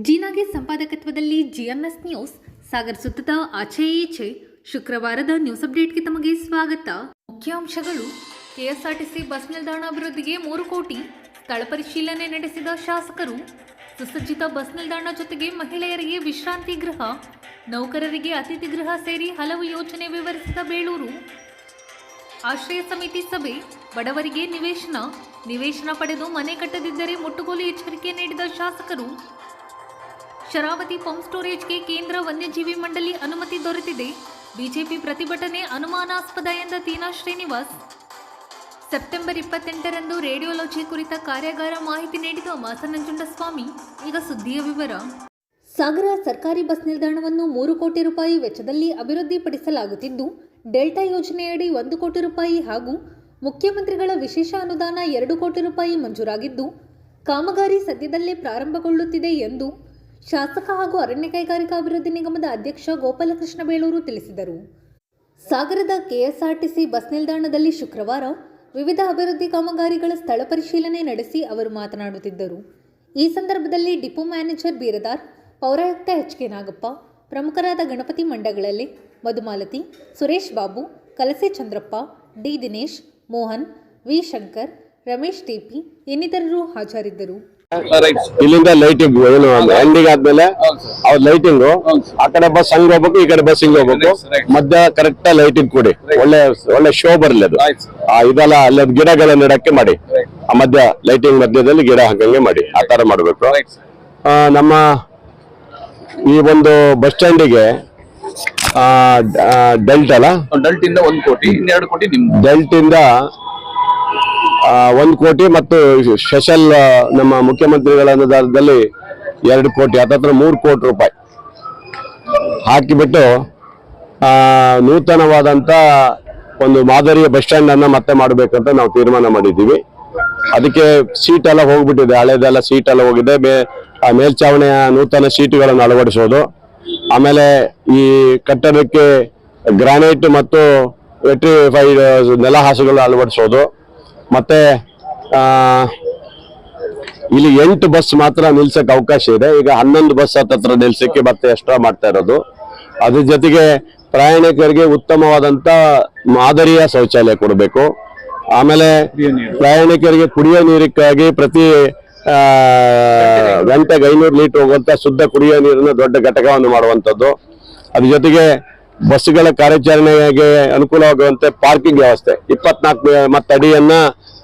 ಜೀನಾಗೆ ಸಂಪಾದಕತ್ವದಲ್ಲಿ GMS news Sagar ಸುತ್ತದ ಆಚೆ ಈಚೆ ಶುಕ್ರವಾರದ ನ್ಯೂಸ್ ಅಪ್ಡೇಟ್ಗೆ ತಮಗೆ ಸ್ವಾಗತ. ಮುಖ್ಯಾಂಶಗಳು: ಕೆಎಸ್ಆರ್ಟಿಸಿ ಬಸ್ ನಿಲ್ದಾಣ ಅಭಿವೃದ್ಧಿಗೆ 3 ಕೋಟಿ ಸ್ಥಳ ಪರಿಶೀಲನೆ ನಡೆಸಿದ ಶಾಸಕರು. ಸುಸಜ್ಜಿತ ಬಸ್ ನಿಲ್ದಾಣ ಜೊತೆಗೆ ಮಹಿಳೆಯರಿಗೆ ವಿಶ್ರಾಂತಿ ಗೃಹ, ನೌಕರರಿಗೆ ಅತಿಥಿ ಗೃಹ ಸೇರಿ ಹಲವು ಯೋಜನೆ ವಿವರಿಸಿದ ಬೇಳೂರು. ಆಶ್ರಯ ಸಮಿತಿ ಸಭೆ, ಬಡವರಿಗೆ ನಿವೇಶನ ಪಡೆದು ಮನೆ ಕಟ್ಟದಿದ್ದರೆ ಮುಟ್ಟುಗೋಲು ಎಚ್ಚರಿಕೆ ನೀಡಿದ ಶಾಸಕರು. ಶರಾವತಿ ಪಂಪ್ ಸ್ಟೋರೇಜ್ಗೆ ಕೇಂದ್ರ ವನ್ಯಜೀವಿ ಮಂಡಳಿ ಅನುಮತಿ ದೊರೆತಿದೆ. ಬಿಜೆಪಿ ಪ್ರತಿಭಟನೆ ಅನುಮಾನಾಸ್ಪದ ಎಂದ ತೀನಾ ಶ್ರೀನಿವಾಸ್. ಸೆಪ್ಟೆಂಬರ್ 28ರಂದು ರೇಡಿಯೋಲಜಿ ಕುರಿತ ಕಾರ್ಯಾಗಾರ ಮಾಹಿತಿ ನೀಡಿದ ಮಾಸನಂಜುಂಡಸ್ವಾಮಿ. ಈಗ ಸುದ್ದಿಯ ವಿವರ. ಸಾಗರ ಸರ್ಕಾರಿ ಬಸ್ ನಿಲ್ದಾಣವನ್ನು 3 ಕೋಟಿ ರೂಪಾಯಿ ವೆಚ್ಚದಲ್ಲಿ ಅಭಿವೃದ್ಧಿಪಡಿಸಲಾಗುತ್ತಿದ್ದು, ಡೆಲ್ಟಾ ಯೋಜನೆಯಡಿ 1 ಕೋಟಿ ರೂಪಾಯಿ ಹಾಗೂ ಮುಖ್ಯಮಂತ್ರಿಗಳ ವಿಶೇಷ ಅನುದಾನ 2 ಕೋಟಿ ರೂಪಾಯಿ ಮಂಜೂರಾಗಿದ್ದು, ಕಾಮಗಾರಿ ಸದ್ಯದಲ್ಲೇ ಪ್ರಾರಂಭಗೊಳ್ಳುತ್ತಿದೆ ಎಂದು ಶಾಸಕ ಹಾಗೂ ಅರಣ್ಯ ಕೈಗಾರಿಕಾ ಅಭಿವೃದ್ಧಿ ನಿಗಮದ ಅಧ್ಯಕ್ಷ ಗೋಪಾಲಕೃಷ್ಣ ಬೇಳೂರು ತಿಳಿಸಿದರು. ಸಾಗರದ ಕೆಎಸ್ಆರ್ಟಿಸಿ ಬಸ್ ನಿಲ್ದಾಣದಲ್ಲಿ ಶುಕ್ರವಾರ ವಿವಿಧ ಅಭಿವೃದ್ಧಿ ಕಾಮಗಾರಿಗಳ ಸ್ಥಳ ಪರಿಶೀಲನೆ ನಡೆಸಿ ಅವರು ಮಾತನಾಡುತ್ತಿದ್ದರು. ಈ ಸಂದರ್ಭದಲ್ಲಿ ಡಿಪೋ ಮ್ಯಾನೇಜರ್ ಬೀರದಾರ್, ಪೌರಾಯುಕ್ತ ಎಚ್.ಕೆ. ನಾಗಪ್ಪ, ಪ್ರಮುಖರಾದ ಗಣಪತಿ ಮಂಡಗಳಲ್ಲಿ, Madhumalathi, Suresh Babu, Kalase Chandrappa, D Dinesh, Mohan, V Shankar, Ramesh TP ಇನ್ನಿತರರು ಹಾಜರಿದ್ದರು. ಇಲ್ಲಿಂದ ಲೈಟಿಂಗ್ ಏನು ಎಂಡಿಂಗ್ ಆದ್ಮೇಲೆ ಅವ್ರ ಲೈಟಿಂಗ್ ಆ ಕಡೆ ಬಸ್ ಹಂಗ್ ಹೋಗ್ಬೇಕು, ಈ ಕಡೆ ಬಸ್ ಹಿಂಗ್ ಹೋಗ್ಬೇಕು, ಮಧ್ಯ ಕರೆಕ್ಟ್ ಲೈಟಿಂಗ್ ಕೊಡಿ, ಒಳ್ಳೆ ಶೋ ಬರ್ಲಿ. ಅದು ಇದೆಲ್ಲ ಅಲ್ಲಿ ಗಿಡಗಳ ನೆಡಕ್ಕೆ ಮಾಡಿ, ಆ ಮಧ್ಯ ಲೈಟಿಂಗ್ ಮಧ್ಯದಲ್ಲಿ ಗಿಡ ಹಾಕಂಗೆ ಮಾಡಿ, ಆ ತರ ಮಾಡ್ಬೇಕು. ನಮ್ಮ ಈ ಒಂದು ಬಸ್ ಸ್ಟ್ಯಾಂಡಿಗೆ ಡೆಲ್ಟ್ ಅಲ್ಲ, ಡೆಲ್ಟ್ ಇಂದ 1 ಕೋಟಿ, 2 ಕೋಟಿ ಡೆಲ್ಟ್ ಇಂದ 1 ಕೋಟಿ ಮತ್ತು ಸ್ಪೆಷಲ್ ನಮ್ಮ ಮುಖ್ಯಮಂತ್ರಿಗಳ ಅನುದಾನದಲ್ಲಿ 2 ಕೋಟಿ, ಹತ್ತತ್ರ 3 ಕೋಟಿ ರೂಪಾಯಿ ಹಾಕಿಬಿಟ್ಟು ನೂತನವಾದಂತ ಒಂದು ಮಾದರಿಯ ಬಸ್ ಸ್ಟ್ಯಾಂಡ್ ಅನ್ನ ಮತ್ತೆ ಮಾಡಬೇಕಂತ ನಾವು ತೀರ್ಮಾನ ಮಾಡಿದ್ದೀವಿ. ಅದಕ್ಕೆ ಸೀಟ್ ಎಲ್ಲ ಹೋಗ್ಬಿಟ್ಟಿದೆ, ಹಳೆದೆಲ್ಲ ಸೀಟ್ ಎಲ್ಲ ಹೋಗಿದೆ. ಮೇಲ್ಚಾವಣಿಯ ನೂತನ ಸೀಟುಗಳನ್ನು ಅಳವಡಿಸೋದು, ಆಮೇಲೆ ಈ ಕಟ್ಟಡಕ್ಕೆ ಗ್ರಾನೈಟ್ ಮತ್ತು ವೆಟ್ರಿಫೈಡ್ ನೆಲಹಾಸುಗಳು ಅಳವಡಿಸೋದು, ಮತ್ತೆ ಇಲ್ಲಿ 8 ಬಸ್ ಮಾತ್ರ ನಿಲ್ಸಕ್ಕೆ ಅವಕಾಶ ಇದೆ. ಈಗ 11 ಬಸ್ ಹತ್ರ ನಿಲ್ಸಕ್ಕೆ ಮತ್ತೆ ಎಕ್ಸ್ಟ್ರಾ ಮಾಡ್ತಾ ಇರೋದು. ಅದ್ರ ಜೊತೆಗೆ ಪ್ರಯಾಣಿಕರಿಗೆ ಉತ್ತಮವಾದಂತ ಮಾದರಿಯ ಶೌಚಾಲಯ ಕೊಡಬೇಕು. ಆಮೇಲೆ ಪ್ರಯಾಣಿಕರಿಗೆ ಕುಡಿಯೋ ನೀರಿಗಾಗಿ ಪ್ರತಿ ಗಂಟೆಗೆ 500 ಲೀಟರ್ ಹೋಗುವಂತ ಶುದ್ಧ ಕುಡಿಯೋ ನೀರಿನ ದೊಡ್ಡ ಘಟಕವನ್ನು ಮಾಡುವಂತದ್ದು. ಅದ್ರ ಜೊತೆಗೆ ಬಸ್ಗಳ ಕಾರ್ಯಾಚರಣೆಗೆ ಅನುಕೂಲವಾಗುವಂತೆ ಪಾರ್ಕಿಂಗ್ ವ್ಯವಸ್ಥೆ 24 ಅಡಿಯನ್ನ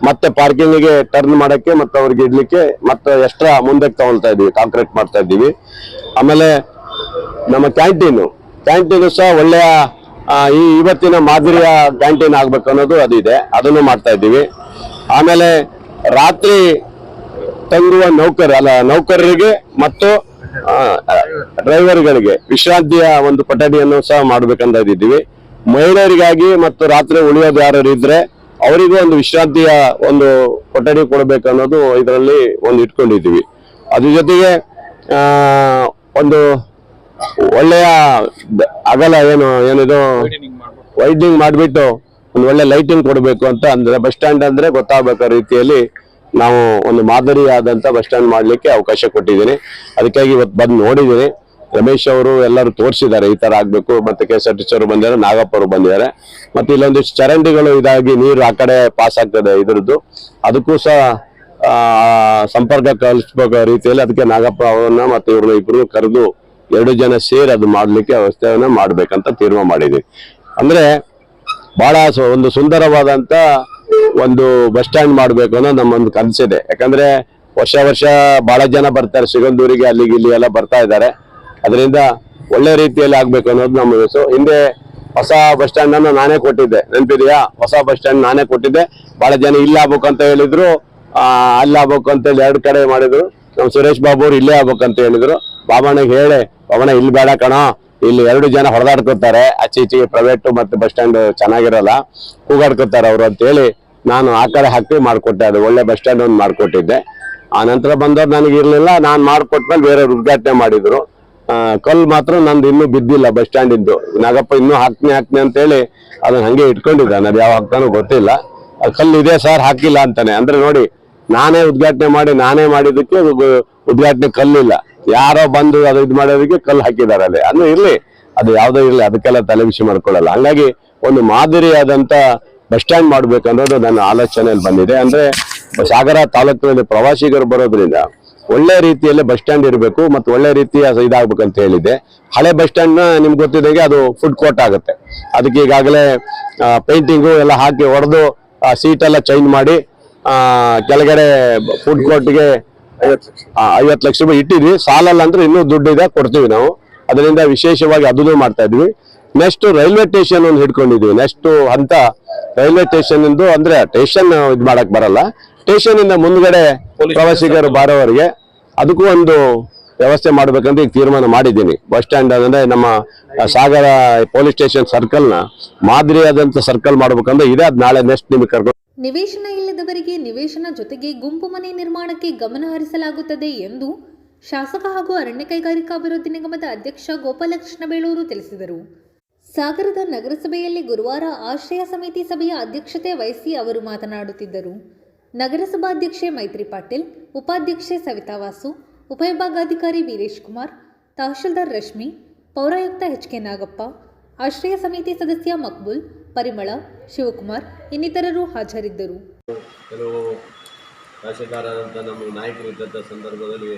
ಮತ್ತೆ ಪಾರ್ಕಿಂಗ್ಗೆ ಟರ್ನ್ ಮಾಡಕ್ಕೆ ಮತ್ತೆ ಅವ್ರಿಗೆ ಇಡ್ಲಿಕ್ಕೆ ಮತ್ತೆ ಎಕ್ಸ್ಟ್ರಾ ಮುಂದಕ್ಕೆ ತಗೊಳ್ತಾ ಇದೀವಿ, ಕಾಂಕ್ರೀಟ್ ಮಾಡ್ತಾ ಇದ್ದೀವಿ. ಆಮೇಲೆ ನಮ್ಮ ಕ್ಯಾಂಟೀನು ಸಹ ಒಳ್ಳೆಯ ಇವತ್ತಿನ ಮಾದರಿಯ ಕ್ಯಾಂಟೀನ್ ಆಗ್ಬೇಕು ಅನ್ನೋದು ಅದಿದೆ, ಅದನ್ನು ಮಾಡ್ತಾ ಇದ್ದೀವಿ. ಆಮೇಲೆ ರಾತ್ರಿ ತಂಗುವ ನೌಕರರಿಗೆ ಮತ್ತು ಡ್ರೈವರ್ಗಳಿಗೆ ವಿಶ್ರಾಂತಿಯ ಒಂದು ಕೊಠಡಿಯನ್ನು ಸಹ ಮಾಡ್ಬೇಕಂತ ಇದ್ದೀವಿ. ಮಹಿಳೆಯರಿಗಾಗಿ ಮತ್ತು ರಾತ್ರಿ ಉಳಿಯೋದು ಯಾರು ಇದ್ರೆ ಅವರಿಗೂ ಒಂದು ವಿಶ್ರಾಂತಿಯ ಒಂದು ಕೊಠಡಿ ಕೊಡಬೇಕು ಅನ್ನೋದು ಇದರಲ್ಲಿ ಒಂದು ಇಟ್ಕೊಂಡಿದ್ದೀವಿ. ಅದ್ರ ಜೊತೆಗೆ ಒಂದು ಒಳ್ಳೆಯ ಅಗಲ ಏನಿದು ವೈಡ್ನಿಂಗ್ ಮಾಡಿಬಿಟ್ಟು ಒಂದು ಒಳ್ಳೆ ಲೈಟಿಂಗ್ ಕೊಡಬೇಕು ಅಂತ. ಅಂದ್ರೆ ಬಸ್ ಸ್ಟ್ಯಾಂಡ್ ಅಂದ್ರೆ ಗೊತ್ತಾಗಬೇಕೋ ರೀತಿಯಲ್ಲಿ ನಾವು ಒಂದು ಮಾದರಿಯಾದಂತ ಬಸ್ ಸ್ಟ್ಯಾಂಡ್ ಮಾಡ್ಲಿಕ್ಕೆ ಅವಕಾಶ ಕೊಟ್ಟಿದ್ದೀನಿ. ಅದಕ್ಕಾಗಿ ಇವತ್ತು ಬಂದು ನೋಡಿದ್ದೀನಿ. ರಮೇಶ್ ಅವರು ಎಲ್ಲರೂ ತೋರಿಸಿದ್ದಾರೆ ಈ ತರ ಆಗ್ಬೇಕು. ಮತ್ತೆ ಕೆಎಸ್ಆರ್ಟಿಸಿ ಅವರು ಬಂದಿದ್ದಾರೆ, ನಾಗಪ್ಪ ಅವರು ಬಂದಿದ್ದಾರೆ. ಮತ್ತೆ ಇಲ್ಲೊಂದಿಷ್ಟು ಚರಂಡಿಗಳು ಇದಾಗಿ ನೀರು ಆ ಕಡೆ ಪಾಸ್ ಆಗ್ತದೆ ಇದ್ರದ್ದು, ಅದಕ್ಕೂ ಸಹ ಸಂಪರ್ಕ ಕಲ್ಪಿಸಬೇಕು ರೀತಿಯಲ್ಲಿ. ಅದಕ್ಕೆ ನಾಗಪ್ಪ ಅವರನ್ನ ಮತ್ತೆ ಇವ್ರನ್ನ ಇಬ್ರು ಕರೆದು 2 ಜನ ಸೇರಿ ಅದು ಮಾಡ್ಲಿಕ್ಕೆ ವ್ಯವಸ್ಥೆಯನ್ನ ಮಾಡ್ಬೇಕಂತ ತೀರ್ಮಾನ ಮಾಡಿದ್ವಿ. ಅಂದ್ರೆ ಬಹಳ ಒಂದು ಸುಂದರವಾದಂತ ಒಂದು ಬಸ್ ಸ್ಟ್ಯಾಂಡ್ ಮಾಡ್ಬೇಕು ಅನ್ನೋ ನಮ್ಮೊಂದು ಕನಸಿದೆ. ಯಾಕಂದ್ರೆ ವರ್ಷ ಬಹಳ ಜನ ಬರ್ತಾರೆ ಸಿಗಂದೂರಿಗೆ, ಅಲ್ಲಿಗೆ ಇಲ್ಲಿ ಎಲ್ಲ ಬರ್ತಾ ಇದ್ದಾರೆ. ಅದರಿಂದ ಒಳ್ಳೆ ರೀತಿಯಲ್ಲಿ ಆಗ್ಬೇಕು ಅನ್ನೋದು ನಮ್ಮ ಹೆಸರು. ಹಿಂದೆ ಹೊಸ ಬಸ್ ಸ್ಟ್ಯಾಂಡ್ ಅನ್ನು ನಾನೇ ಕೊಟ್ಟಿದ್ದೆ, ನೆನಪಿದೆಯಾ? ಹೊಸ ಬಸ್ ಸ್ಟ್ಯಾಂಡ್ ನಾನೇ ಕೊಟ್ಟಿದ್ದೆ. ಬಹಳ ಜನ ಇಲ್ಲಿ ಆಗ್ಬೇಕು ಅಂತ ಹೇಳಿದ್ರು, ಅಲ್ಲಿ ಆಗ್ಬೇಕು ಅಂತ ಹೇಳಿ 2 ಕಡೆ ಮಾಡಿದ್ರು. ನಮ್ಮ ಸುರೇಶ್ ಬಾಬು ಅವ್ರು ಇಲ್ಲೇ ಆಗ್ಬೇಕಂತ ಹೇಳಿದ್ರು. ಬಾಬಣ್ಣಗೆ ಹೇಳಿ, ಬಾಬಣ್ಣ ಇಲ್ಲಿ ಬೇಡ ಕಣ, ಇಲ್ಲಿ 2 ಜನ ಹೊಡೆದಾಡ್ಕೋತಾರೆ, ಈಚೆಗೆ ಪ್ರೈವೇಟ್ ಮತ್ತೆ ಬಸ್ ಸ್ಟ್ಯಾಂಡ್ ಚೆನ್ನಾಗಿರಲ್ಲ, ಕೂಗಾಡ್ಕೋತಾರೆ ಅವರು ಅಂತ ಹೇಳಿ ನಾನು ಆ ಕಡೆ ಹಾಕಿ ಮಾಡ್ಕೊಟ್ಟೆ. ಅದು ಒಳ್ಳೆ ಬಸ್ ಸ್ಟ್ಯಾಂಡ್ ಒಂದು ಮಾಡ್ಕೊಟ್ಟಿದ್ದೆ. ಆ ನಂತರ ಬಂದವ್ರು ನನಗೆ ಇರ್ಲಿಲ್ಲ, ನಾನು ಮಾಡ್ಕೊಟ್ಮೇಲೆ ಬೇರೆಯವ್ರು ಉದ್ಘಾಟನೆ ಮಾಡಿದ್ರು. ಕಲ್ಲು ಮಾತ್ರ ನಂದು ಇನ್ನೂ ಬಿದ್ದಿಲ್ಲ ಬಸ್ ಸ್ಟ್ಯಾಂಡ್ ಇಂದು. ನಾಗಪ್ಪ ಇನ್ನೂ ಹಾಕ್ತೀನಿ ಅಂತ ಹೇಳಿ ಅದನ್ನ ಹಂಗೆ ಇಟ್ಕೊಂಡಿದ್ದಾನೆ, ಅದು ಯಾವ ಹಾಕ್ತಾನೋ ಗೊತ್ತಿಲ್ಲ. ಕಲ್ಲು ಇದೆ ಸರ್ ಹಾಕಿಲ್ಲ ಅಂತಾನೆ. ಅಂದ್ರೆ ನೋಡಿ, ನಾನೇ ಉದ್ಘಾಟನೆ ಮಾಡಿ ನಾನೇ ಮಾಡಿದ್ದಕ್ಕೆ ಉದ್ಘಾಟನೆ ಕಲ್ಲಿಲ್ಲ. ಯಾರೋ ಬಂದು ಅದು ಇದು ಮಾಡೋದಕ್ಕೆ ಕಲ್ಲು ಹಾಕಿದ್ದಾರೆ ಅಲ್ಲಿ. ಅಂದ್ರೆ ಇರ್ಲಿ, ಅದು ಯಾವುದೋ ಇರ್ಲಿ, ಅದಕ್ಕೆಲ್ಲ ತಲೆ ಬಿಸಿ ಮಾಡ್ಕೊಳ್ಳಲ್ಲ. ಹಂಗಾಗಿ ಒಂದು ಮಾದರಿಯಾದಂತ ಬಸ್ ಸ್ಟ್ಯಾಂಡ್ ಮಾಡ್ಬೇಕು ಅನ್ನೋದು ನನ್ನ ಆಲೋಚನೆಯಲ್ಲಿ ಬಂದಿದೆ. ಅಂದ್ರೆ ಸಾಗರ ತಾಲೂಕಿನಲ್ಲಿ ಪ್ರವಾಸಿಗರು ಬರೋದ್ರಿಂದ ಒಳ್ಳೆ ರೀತಿಯಲ್ಲಿ ಬಸ್ ಸ್ಟ್ಯಾಂಡ್ ಇರಬೇಕು ಮತ್ತು ಒಳ್ಳೆ ರೀತಿಯ ಇದಾಗಬೇಕಂತ ಹೇಳಿದೆ. ಹಳೆ ಬಸ್ ಸ್ಟ್ಯಾಂಡ್ ನ ನಿಮ್ಗೆ ಗೊತ್ತಿದಂಗೆ ಅದು ಫುಡ್ ಕೋರ್ಟ್ ಆಗುತ್ತೆ. ಅದಕ್ಕೆ ಈಗಾಗಲೇ ಪೇಂಟಿಂಗು ಎಲ್ಲ ಹಾಕಿ ಹೊಡೆದು ಸೀಟ್ ಎಲ್ಲ ಚೇಂಜ್ ಮಾಡಿ ಕೆಳಗಡೆ ಫುಡ್ ಕೋರ್ಟ್ಗೆ 50 ಲಕ್ಷ ರೂಪಾಯಿ ಇಟ್ಟಿದ್ವಿ. ಸಾಲಲ್ಲ ಅಂದ್ರೆ ಇನ್ನೂ ದುಡ್ಡಿದೆ, ಕೊಡ್ತೀವಿ ನಾವು. ಅದರಿಂದ ವಿಶೇಷವಾಗಿ ಅದನ್ನು ಮಾಡ್ತಾ ಇದ್ವಿ. ನೆಕ್ಸ್ಟ್ ರೈಲ್ವೆ ಸ್ಟೇಷನ್ ಒಂದು ಹಿಡ್ಕೊಂಡಿದ್ವಿ. ನೆಕ್ಸ್ಟ್ ಹಂತ ರೈಲ್ವೆ ಸ್ಟೇಷನ್ ಇಂದು, ಅಂದ್ರೆ ಸ್ಟೇಷನ್ ಇದು ಮಾಡಕ್ ಬರಲ್ಲ, ಸ್ಟೇಷನ್ ಇಂದ ಮುಂದ್ಗಡೆ ಪ್ರವಾಸಿಗರು ಬಾರೋವರಿಗೆ ಅದಕ್ಕೂ ಒಂದು ವ್ಯವಸ್ಥೆ ಮಾಡ್ಬೇಕಂತ ಈಗ ತೀರ್ಮಾನ ಮಾಡಿದ್ದೀನಿ. ಬಸ್ ಸ್ಟ್ಯಾಂಡ್ ಅಂದ್ರೆ ನಮ್ಮ ಸಾಗರ ಪೊಲೀಸ್ ಸ್ಟೇಷನ್ ಸರ್ಕಲ್ ನ ಮಾದರಿಯಾದಂತ ಸರ್ಕಲ್ ಮಾಡ್ಬೇಕಂದ್ರೆ ಇದೆ. ಅದ್ ನಾಳೆ ನೆಕ್ಸ್ಟ್ ನಿಮಗೆ ಕರ್ಕೊಂಡು ನಿವೇಶನ ಇಲ್ಲದವರಿಗೆ ನಿವೇಶನ ಜೊತೆಗೆ ಗುಂಪು ಮನೆ ನಿರ್ಮಾಣಕ್ಕೆ ಗಮನ ಹರಿಸಲಾಗುತ್ತದೆ ಎಂದು ಶಾಸಕ ಹಾಗೂ ಅರಣ್ಯ ಕೈಗಾರಿಕಾ ಅಭಿವೃದ್ಧಿ ನಿಗಮದ ಅಧ್ಯಕ್ಷ ಗೋಪಾಲಕೃಷ್ಣ ಬೇಳೂರು ತಿಳಿಸಿದರು. ಸಾಗರದ ನಗರಸಭೆಯಲ್ಲಿ ಗುರುವಾರ ಆಶ್ರಯ ಸಮಿತಿ ಸಭೆಯ ಅಧ್ಯಕ್ಷತೆ ವಹಿಸಿ ಅವರು ಮಾತನಾಡುತ್ತಿದ್ದರು. ನಗರಸಭಾಧ್ಯಕ್ಷೆ ಮೈತ್ರಿ ಪಾಟೀಲ್, ಉಪಾಧ್ಯಕ್ಷೆ ಸವಿತಾ ವಾಸು, ಉಪವಿಭಾಗಾಧಿಕಾರಿ ವೀರೇಶ್ ಕುಮಾರ್, ತಹಶೀಲ್ದಾರ್ ರಶ್ಮಿ, ಪೌರಾಯುಕ್ತ ಎಚ್.ಕೆ. ನಾಗಪ್ಪ, ಆಶ್ರಯ ಸಮಿತಿ ಸದಸ್ಯ ಮಕ್ಬುಲ್, ಪರಿಮಳ, ಶಿವಕುಮಾರ್ ಇನ್ನಿತರರು ಹಾಜರಿದ್ದರು. ಕೆಲವು ತಹಶೀಲ್ದಾರಾದಂಥ ನಮ್ಮ ನಾಯಕರು ಇದ್ದಂಥ ಸಂದರ್ಭದಲ್ಲಿ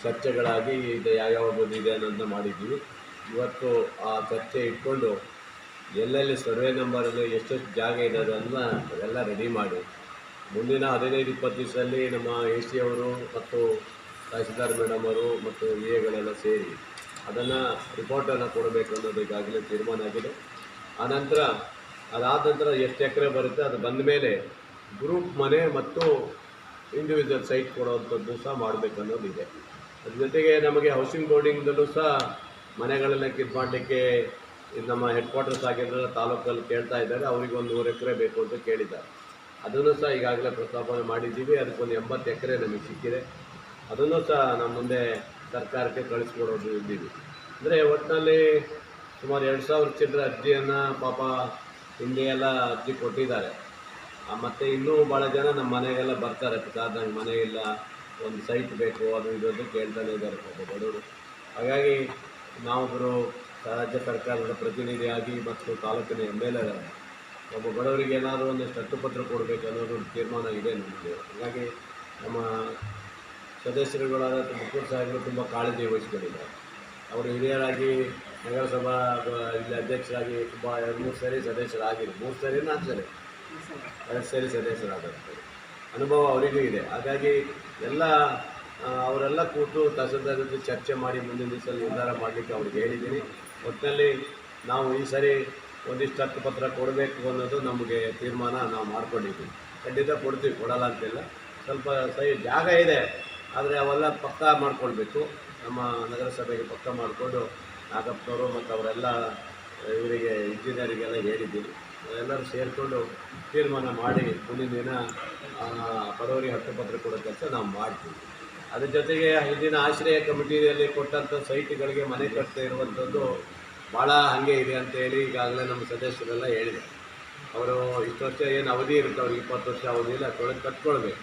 ಚರ್ಚೆಗಳಾಗಿ ಇದು ಯಾವ್ಯಾವ ಬಂದಿದೆ ಅನ್ನೋದನ್ನ ಮಾಡಿದ್ವಿ. ಇವತ್ತು ಆ ಚರ್ಚೆ ಇಟ್ಕೊಂಡು ಎಲ್ಲೆಲ್ಲಿ ಸರ್ವೆ ನಂಬರಲ್ಲಿ ಎಷ್ಟೆಷ್ಟು ಜಾಗ ಇದೆ ಅದನ್ನು ಎಲ್ಲ ರೆಡಿ ಮಾಡಿ ಮುಂದಿನ 15-20 ದಿವಸದಲ್ಲಿ ನಮ್ಮ AC ಅವರು ಮತ್ತು ತಹಶೀಲ್ದಾರ್ ಮೇಡಮ್ ಅವರು ಮತ್ತು ಎಗಳೆಲ್ಲ ಸೇರಿ ಅದನ್ನು ರಿಪೋರ್ಟನ್ನು ಕೊಡಬೇಕು ಅನ್ನೋದು ಈಗಾಗಲೇ ತೀರ್ಮಾನ ಆಗಿದೆ. ಆನಂತರ ಅದಾದ ನಂತರ ಎಷ್ಟು ಎಕರೆ ಬರುತ್ತೆ ಅದು ಬಂದ ಮೇಲೆ ಗ್ರೂಪ್ ಮನೆ ಮತ್ತು ಇಂಡಿವಿಜುವಲ್ ಸೈಟ್ ಕೊಡುವಂಥದ್ದು ಸಹ ಮಾಡಬೇಕು ಅನ್ನೋದಿದೆ. ಅದ್ರ ಜೊತೆಗೆ ನಮಗೆ ಹೌಸಿಂಗ್ ಬೋರ್ಡಿಂಗ್ದಲ್ಲೂ ಸಹ ಮನೆಗಳನ್ನ ಇದು ಮಾಡಲಿಕ್ಕೆ ನಮ್ಮ ಹೆಡ್ ಕ್ವಾರ್ಟರ್ಸ್ ಆಗಿರೋ ತಾಲೂಕಲ್ಲಿ ಕೇಳ್ತಾ ಇದ್ದಾರೆ. ಅವರಿಗೆ ಒಂದು 100 ಎಕರೆ ಬೇಕು ಅಂತ ಕೇಳಿದ್ದಾರೆ. ಅದನ್ನು ಸಹ ಈಗಾಗಲೇ ಪ್ರಸ್ತಾಪನೆ ಮಾಡಿದ್ದೀವಿ. ಅದಕ್ಕೊಂದು 80 ಎಕರೆ ನಮಗೆ ಸಿಕ್ಕಿದೆ. ಅದನ್ನು ಸಹ ನಮ್ಮ ಮುಂದೆ ಸರ್ಕಾರಕ್ಕೆ ಕಳಿಸ್ಕೊಡೋದು ಇದ್ದೀವಿ. ಅಂದರೆ ಒಟ್ಟಿನಲ್ಲಿ ಸುಮಾರು 2000 ಚಿಲ್ಲರೆ ಅರ್ಜಿಯನ್ನು ಪಾಪ ಹಿಂದೆ ಎಲ್ಲ ಅರ್ಜಿ ಕೊಟ್ಟಿದ್ದಾರೆ. ಮತ್ತು ಇನ್ನೂ ಭಾಳ ಜನ ನಮ್ಮ ಮನೆಗೆಲ್ಲ ಬರ್ತಾರೆ. ನಂಗೆ ಮನೆ ಇಲ್ಲ, ಒಂದು ಸೈಟ್ ಬೇಕು, ಅದು ಇದು ಕೇಳ್ತಾನೆ ಇದ್ದಾರೆ ಪಾಪ ಬಡವರು. ಹಾಗಾಗಿ ನಾವೊಬ್ಬರು ರಾಜ್ಯ ಸರ್ಕಾರದ ಪ್ರತಿನಿಧಿಯಾಗಿ ಮತ್ತು ತಾಲೂಕಿನ MLA ಒಬ್ಬ ಬಡವರಿಗೆ ಏನಾದರೂ ಒಂದಷ್ಟು ಹಕ್ಕುಪತ್ರ ಕೊಡಬೇಕು ಅನ್ನೋದು ಒಂದು ತೀರ್ಮಾನ ಇದೆ ನಮಗೆ. ಹಾಗಾಗಿ ನಮ್ಮ ಸದಸ್ಯರುಗಳಾದ ಮುಖ್ಯ ಸಾಹೇಬರು ತುಂಬ ಕಾಳಜಿ ವಹಿಸ್ಕೊಂಡಿದ್ದಾರೆ. ಅವರು ಹಿರಿಯರಾಗಿ ನಗರಸಭಾ ಇಲ್ಲಿ ಅಧ್ಯಕ್ಷರಾಗಿ ತುಂಬ 2-3 ಸರಿ ಸದಸ್ಯರಾಗಿರು. 3 ಸರಿ 4 ಸರಿ 2 ಸರಿ ಸದಸ್ಯರಾಗಿರ್ತಾರೆ. ಅನುಭವ ಅವರಿಗೂ ಇದೆ. ಹಾಗಾಗಿ ಎಲ್ಲ ಅವರೆಲ್ಲ ಕೂತು ತಹಸೀಲ್ದಾರ್ ಜೊತೆ ಚರ್ಚೆ ಮಾಡಿ ಮುಂದಿನ ದಿವಸ ನಿರ್ಧಾರ ಮಾಡಲಿಕ್ಕೆ ಅವ್ರಿಗೆ ಹೇಳಿದ್ದೀನಿ. ಒಟ್ಟಿನಲ್ಲಿ ನಾವು ಈ ಸರಿ ಒಂದಿಷ್ಟು ಹಕ್ಕುಪತ್ರ ಕೊಡಬೇಕು ಅನ್ನೋದು ನಮಗೆ ತೀರ್ಮಾನ ನಾವು ಮಾಡ್ಕೊಂಡಿದ್ದೀವಿ. ಖಂಡಿತ ಕೊಡ್ತೀವಿ, ಕೊಡಲ್ಲ ಅಂತಿಲ್ಲ. ಸ್ವಲ್ಪ ಜಾಗ ಇದೆ, ಆದರೆ ಅವೆಲ್ಲ ಪಕ್ಕಾ ಮಾಡ್ಕೊಳ್ಬೇಕು. ನಮ್ಮ ನಗರಸಭೆಗೆ ಪಕ್ಕಾ ಮಾಡಿಕೊಂಡು ನಾಗಪ್ಪನವರು ಮತ್ತು ಅವರೆಲ್ಲ ಇವರಿಗೆ ಇಂಜಿನಿಯರಿಗೆಲ್ಲ ಹೇಳಿದ್ದೀವಿ. ಎಲ್ಲರೂ ಸೇರಿಕೊಂಡು ತೀರ್ಮಾನ ಮಾಡಿ ಮುಂದಿನ ದಿನ ಬಡವರಿಗೆ ಹಕ್ಕುಪತ್ರ ಕೊಡೋ ಕೆಲಸ ನಾವು ಮಾಡ್ತೀವಿ. ಅದ್ರ ಜೊತೆಗೆ ಇಲ್ಲಿನ ಆಶ್ರಯ ಕಮಿಟಿಯಲ್ಲಿ ಕೊಟ್ಟಂಥ ಸೈಟ್ಗಳಿಗೆ ಮನೆ ಕಟ್ತಾ ಇರುವಂಥದ್ದು ಭಾಳ ಹಾಗೆ ಇದೆ ಅಂತೇಳಿ ಈಗಾಗಲೇ ನಮ್ಮ ಸದಸ್ಯರೆಲ್ಲ ಹೇಳಿದೆ. ಅವರು ಇಷ್ಟು ವರ್ಷ ಏನು ಅವಧಿ ಇರುತ್ತೆ, ಅವ್ರಿಗೆ 20 ವರ್ಷ ಅವಧಿ ಇಲ್ಲ, ಕಟ್ಕೊಳ್ಬೇಕು.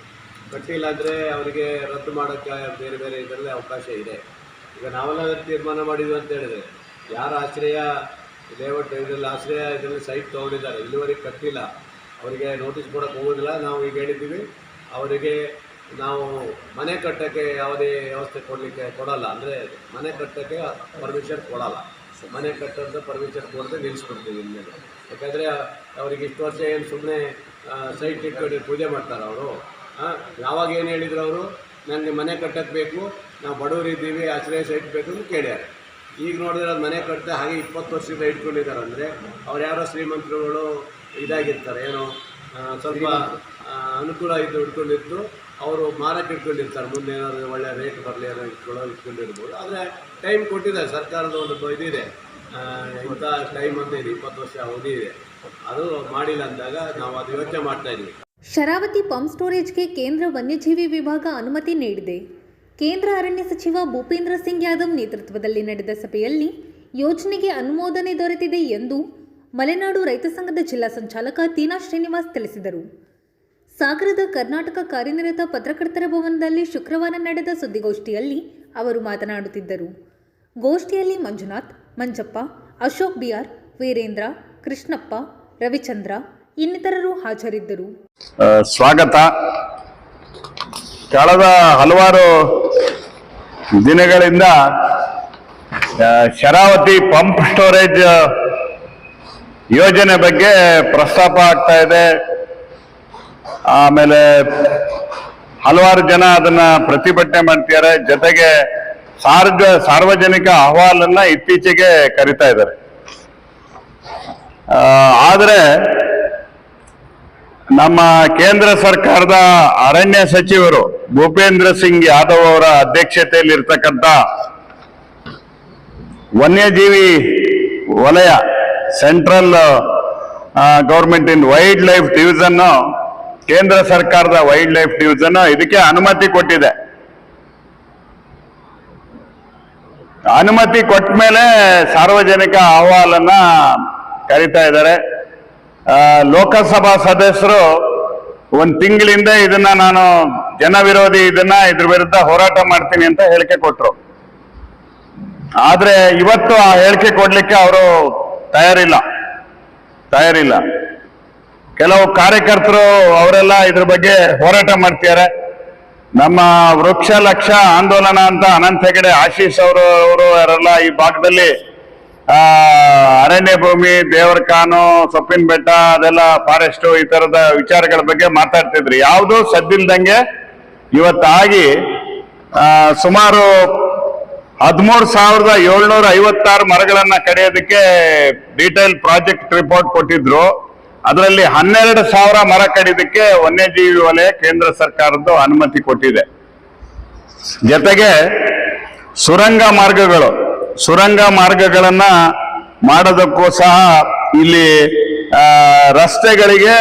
ಕಟ್ಟಿಲ್ಲ ಅಂದರೆ ಅವರಿಗೆ ರದ್ದು ಮಾಡೋಕ್ಕೆ ಬೇರೆ ಬೇರೆ ಇದರಲ್ಲೇ ಅವಕಾಶ ಇದೆ. ಈಗ ನಾವೆಲ್ಲ ತೀರ್ಮಾನ ಮಾಡಿದ್ವಿ ಅಂತ ಹೇಳಿದರೆ, ಯಾರು ಆಶ್ರಯ ಲೇಔಟ್ ಇದರಲ್ಲಿ ಆಶ್ರಯ ಇದರಲ್ಲಿ ಸೈಟ್ ತೊಗೊಂಡಿದ್ದಾರೆ ಇಲ್ಲಿವರೆಗೆ ಕಟ್ಟಿಲ್ಲ, ಅವರಿಗೆ ನೋಟಿಸ್ ಕೊಡೋಕ್ಕೆ ಹೋಗೋದಿಲ್ಲ. ನಾವು ಈಗ ಹೇಳಿದ್ದೀವಿ, ಅವರಿಗೆ ನಾವು ಮನೆ ಕಟ್ಟೋಕ್ಕೆ ಯಾವುದೇ ವ್ಯವಸ್ಥೆ ಕೊಡಲ್ಲ. ಅಂದರೆ ಮನೆ ಕಟ್ಟೋಕ್ಕೆ ಪರ್ಮಿಷನ್ ಕೊಡಲ್ಲ. ಮನೆ ಕಟ್ಟೋಂಥ ಪರ್ಮಿಷನ್ ಕೊಡದೆ ನಿಲ್ಲಿಸ್ಬಿಡ್ತೀವಿ ಇನ್ಮೇಲೆ. ಯಾಕಂದರೆ ಅವ್ರಿಗೆ ಇಷ್ಟು ವರ್ಷ ಏನು ಸುಮ್ಮನೆ ಸೈಟ್ ಇಟ್ಕೊಂಡು ಪೂಜೆ ಮಾಡ್ತಾರೆ ಅವರು. ಯಾವಾಗ ಏನು ಹೇಳಿದ್ರು ಅವರು, ನನಗೆ ಮನೆ ಕಟ್ಟಕ್ಕೆ ಬೇಕು, ನಾವು ಬಡವರಿದ್ದೀವಿ, ಆಶ್ರಯ ಸೈಟ್ ಬೇಕು ಅಂತ ಕೇಳ್ಯಾರೆ. ಈಗ ನೋಡಿದ್ರೆ ಅದು ಮನೆ ಕಟ್ತಾ ಹಾಗೆ 20 ವರ್ಷದಿಂದ ಇಟ್ಕೊಂಡಿದ್ದಾರೆ. ಅಂದರೆ ಅವ್ರು ಯಾರೋ ಶ್ರೀಮಂತರುಗಳು ಇದಾಗಿರ್ತಾರೆ, ಏನೋ ಸ್ವಲ್ಪ ಅನುಕೂಲ ಇಟ್ಕೊಂಡಿದ್ದು ಅವರು ಮಾರಕ್ಕೆ ಇಟ್ಕೊಂಡಿರ್ತಾರೆ. ಮುಂದೆ ಏನಾದರೂ ಒಳ್ಳೆಯ ರೇಟ್ ಬರಲಿ ಅನ್ನೋ ಇಟ್ಕೊಂಡಿರ್ಬೋದು. ಆದರೆ ಟೈಮ್ ಕೊಟ್ಟಿದ್ದಾರೆ, ಸರ್ಕಾರದ ಒಂದು ಇದಿದೆ, ಇಂಥ ಟೈಮ್ ಅಂತ ಇದೆ, 20 ವರ್ಷ ಅವಧಿ ಇದೆ. ಅದು ಮಾಡಿಲ್ಲ ಅಂದಾಗ ನಾವು ಅದು ಯೋಚನೆ ಮಾಡ್ತಾಯಿದ್ವಿ. ಶರಾವತಿ ಪಂಪ್ ಸ್ಟೋರೇಜ್ಗೆ ಕೇಂದ್ರ ವನ್ಯಜೀವಿ ವಿಭಾಗ ಅನುಮತಿ ನೀಡಿದೆ. ಕೇಂದ್ರ ಅರಣ್ಯ ಸಚಿವ ಭೂಪೇಂದ್ರ ಸಿಂಗ್ ಯಾದವ್ ನೇತೃತ್ವದಲ್ಲಿ ನಡೆದ ಸಭೆಯಲ್ಲಿ ಯೋಜನೆಗೆ ಅನುಮೋದನೆ ದೊರೆತಿದೆ ಎಂದು ಮಲೆನಾಡು ರೈತ ಸಂಘದ ಜಿಲ್ಲಾ ಸಂಚಾಲಕ ತೀನಾ ಶ್ರೀನಿವಾಸ್ ತಿಳಿಸಿದರು. ಸಾಗರದ ಕರ್ನಾಟಕ ಕಾರ್ಯನಿರತ ಪತ್ರಕರ್ತರ ಭವನದಲ್ಲಿ ಶುಕ್ರವಾರ ನಡೆದ ಸುದ್ದಿಗೋಷ್ಠಿಯಲ್ಲಿ ಅವರು ಮಾತನಾಡುತ್ತಿದ್ದರು. ಗೋಷ್ಠಿಯಲ್ಲಿ ಮಂಜುನಾಥ್, ಮಂಜಪ್ಪ, ಅಶೋಕ್ ಬಿಆರ್, ವೀರೇಂದ್ರ, ಕೃಷ್ಣಪ್ಪ, ರವಿಚಂದ್ರ ಇನ್ನಿತರರು ಹಾಜರಿದ್ದರು. ಸ್ವಾಗತ. ಕಳೆದ ಹಲವಾರು ದಿನಗಳಿಂದ ಶರಾವತಿ ಪಂಪ್ ಸ್ಟೋರೇಜ್ ಯೋಜನೆ ಬಗ್ಗೆ ಪ್ರಸ್ತಾಪ ಆಗ್ತಾ ಇದೆ. ಆಮೇಲೆ ಹಲವಾರು ಜನ ಅದನ್ನ ಪ್ರತಿಭಟನೆ ಮಾಡ್ತಿದ್ದಾರೆ. ಜೊತೆಗೆ ಸಾರ್ವಜನಿಕ ಅಹವಾಲನ್ನ ಇತ್ತೀಚೆಗೆ ಕರಿತಾ ಇದ್ದಾರೆ. ಆದರೆ ನಮ್ಮ ಕೇಂದ್ರ ಸರ್ಕಾರದ ಅರಣ್ಯ ಸಚಿವರು ಭೂಪೇಂದ್ರ ಸಿಂಗ್ ಯಾದವ್ ಅವರ ಅಧ್ಯಕ್ಷತೆಯಲ್ಲಿ ಇರ್ತಕ್ಕಂಥ ವನ್ಯಜೀವಿ ವಲಯ ಸೆಂಟ್ರಲ್ ಗವರ್ಮೆಂಟ್ ಇನ್ ವೈಲ್ಡ್ ಲೈಫ್ ಡಿವಿಷನ್, ಕೇಂದ್ರ ಸರ್ಕಾರದ ವೈಲ್ಡ್ ಲೈಫ್ ಡಿವಿಷನ್ ಇದಕ್ಕೆ ಅನುಮತಿ ಕೊಟ್ಟಿದೆ. ಅನುಮತಿ ಕೊಟ್ಟ ಮೇಲೆ ಸಾರ್ವಜನಿಕ ಅಹವಾಲನ್ನ ಕರೀತಾ ಇದ್ದಾರೆ. ಲೋಕಸಭಾ ಸದಸ್ಯರು ಒಂದ್ ತಿಂಗಳಿಂದ ಇದನ್ನ ನಾನು ಜನ ವಿರೋಧಿ ಇದ್ರ ವಿರುದ್ಧ ಹೋರಾಟ ಮಾಡ್ತೀನಿ ಅಂತ ಹೇಳಿಕೆ ಕೊಟ್ರು. ಆದ್ರೆ ಇವತ್ತು ಆ ಹೇಳಿಕೆ ಕೊಡ್ಲಿಕ್ಕೆ ಅವರು ತಯಾರಿಲ್ಲ. ಕೆಲವು ಕಾರ್ಯಕರ್ತರು ಅವರೆಲ್ಲ ಇದ್ರ ಬಗ್ಗೆ ಹೋರಾಟ ಮಾಡ್ತಿದ್ದಾರೆ. ನಮ್ಮ ವೃಕ್ಷ ಲಕ್ಷ ಆಂದೋಲನ ಅಂತ ಅನಂತ ಹೆಗಡೆ, ಆಶೀಶ್ ಅವರು ಯಾರೆಲ್ಲ ಈ ಭಾಗದಲ್ಲಿ ಅರಣ್ಯ ಭೂಮಿ, ದೇವರ ಕಾನು, ಸೊಪ್ಪಿನ ಬೆಟ್ಟ, ಅದೆಲ್ಲ ಫಾರೆಸ್ಟ್, ಈ ತರದ ವಿಚಾರಗಳ ಬಗ್ಗೆ ಮಾತಾಡ್ತಿದ್ರಿ. ಯಾವುದೂ ಸದ್ದಿಲ್ದಂಗೆ ಇವತ್ತಾಗಿ ಸುಮಾರು 13,756 ಮರಗಳನ್ನ ಕಡಿಯೋದಕ್ಕೆ ಡೀಟೇಲ್ ಪ್ರಾಜೆಕ್ಟ್ ರಿಪೋರ್ಟ್ ಕೊಟ್ಟಿದ್ರು. ಅದರಲ್ಲಿ 12,000 ಮರ ಕಡಿಯೋದಕ್ಕೆ ವನ್ಯಜೀವಿ ವಲಯ ಕೇಂದ್ರ ಸರ್ಕಾರದ್ದು ಅನುಮತಿ ಕೊಟ್ಟಿದೆ. ಜೊತೆಗೆ ಸುರಂಗ ಮಾರ್ಗಗಳನ್ನ ಮಾಡೋದಕ್ಕೂ ಸಹ ಇಲ್ಲಿ ರಸ್ತೆಗಳಿಗೆ